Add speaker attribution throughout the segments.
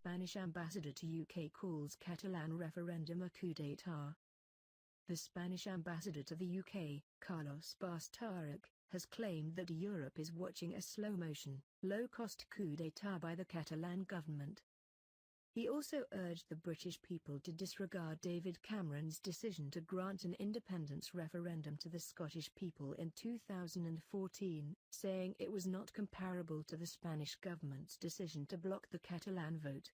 Speaker 1: Spanish ambassador to UK calls Catalan referendum a coup d'état. The Spanish ambassador to the UK, Carlos Bastarreche, has claimed that Europe is watching a slow-motion, low-cost coup d'état by the Catalan government. He also urged the British people to disregard David Cameron's decision to grant an independence referendum to the Scottish people in 2014, saying it was not comparable to the Spanish government's decision to block the Catalan vote.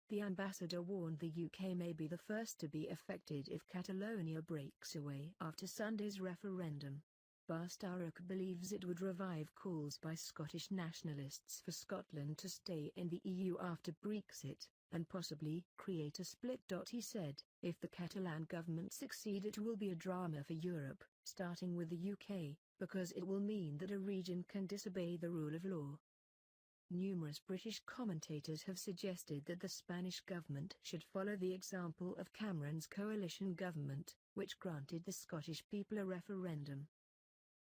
Speaker 1: The ambassador warned the UK may be the first to be affected if Catalonia breaks away after Sunday's referendum. Bastarreche believes it would revive calls by Scottish nationalists for Scotland to stay in the EU after Brexit, and possibly create a split. He said, if the Catalan government succeed it will be a drama for Europe, starting with the UK, because it will mean that a region can disobey the rule of law. Numerous British commentators have suggested that the Spanish government should follow the example of Cameron's coalition government, which granted the Scottish people a referendum.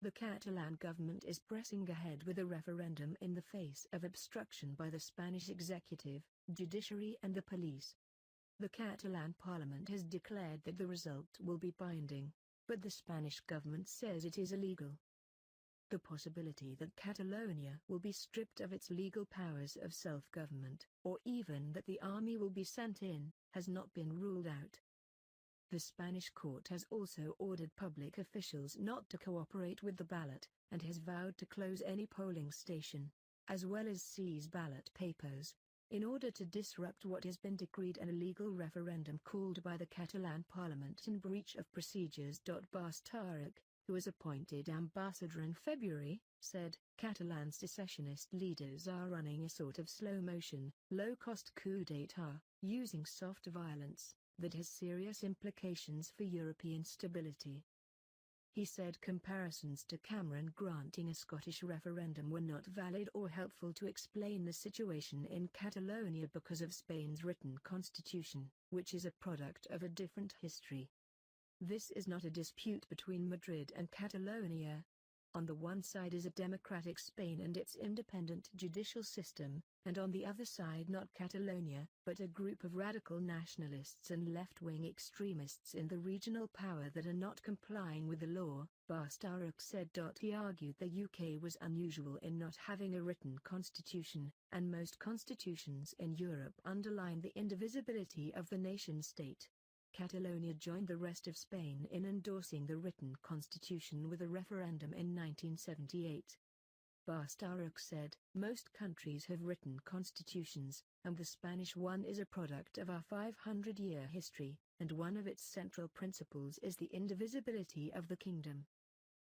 Speaker 1: The Catalan government is pressing ahead with a referendum in the face of obstruction by the Spanish executive, judiciary and the police. The Catalan parliament has declared that the result will be binding, but the Spanish government says it is illegal. The possibility that Catalonia will be stripped of its legal powers of self-government, or even that the army will be sent in, has not been ruled out. The Spanish court has also ordered public officials not to cooperate with the ballot, and has vowed to close any polling station, as well as seize ballot papers, in order to disrupt what has been decreed an illegal referendum called by the Catalan parliament in breach of procedures. Bastarreche, who was appointed ambassador in February, said, Catalan secessionist leaders are running a sort of slow-motion, low-cost coup d'état, using soft violence, that has serious implications for European stability. He said comparisons to Cameron granting a Scottish referendum were not valid or helpful to explain the situation in Catalonia because of Spain's written constitution, which is a product of a different history. This is not a dispute between Madrid and Catalonia. On the one side is a democratic Spain and its independent judicial system, and on the other side not Catalonia, but a group of radical nationalists and left-wing extremists in the regional power that are not complying with the law, Bastarreche said. He argued the UK was unusual in not having a written constitution, and most constitutions in Europe underline the indivisibility of the nation-state. Catalonia joined the rest of Spain in endorsing the written constitution with a referendum in 1978. Bastarreche said, most countries have written constitutions, and the Spanish one is a product of our 500-year history, and one of its central principles is the indivisibility of the kingdom.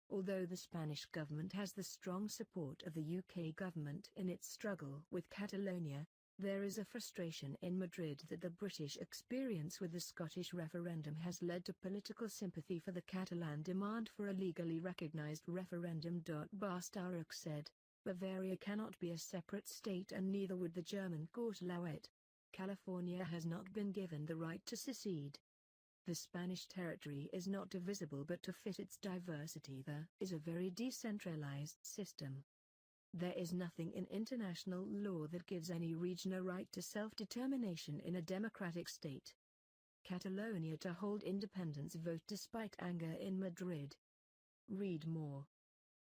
Speaker 1: Although the Spanish government has the strong support of the UK government in its struggle with Catalonia, there is a frustration in Madrid that the British experience with the Scottish referendum has led to political sympathy for the Catalan demand for a legally recognized referendum. Bastarreche said, Bavaria cannot be a separate state and neither would the German court allow it. California has not been given the right to secede. The Spanish territory is not divisible but to fit its diversity there is a very decentralized system. There is nothing in international law that gives any region a right to self-determination in a democratic state. Catalonia to hold independence vote despite anger in Madrid. Read more.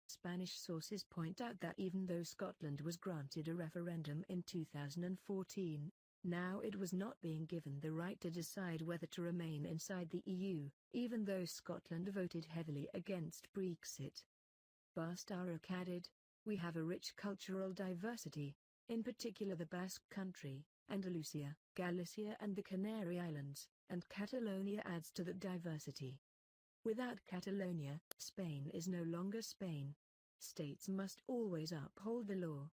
Speaker 1: Spanish sources point out that even though Scotland was granted a referendum in 2014, now it was not being given the right to decide whether to remain inside the EU, even though Scotland voted heavily against Brexit. Bastarreche added, we have a rich cultural diversity, in particular the Basque Country, Andalusia, Galicia and the Canary Islands, and Catalonia adds to that diversity. Without Catalonia, Spain is no longer Spain. States must always uphold the law.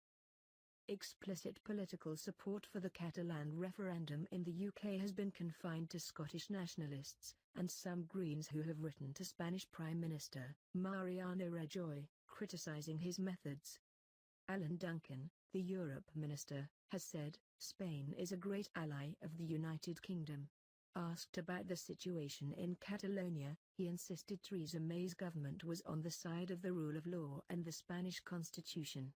Speaker 1: Explicit political support for the Catalan referendum in the UK has been confined to Scottish nationalists, and some Greens who have written to Spanish Prime Minister, Mariano Rajoy, criticising his methods. Alan Duncan, the Europe Minister, has said, Spain is a great ally of the United Kingdom. Asked about the situation in Catalonia, he insisted Theresa May's government was on the side of the rule of law and the Spanish constitution.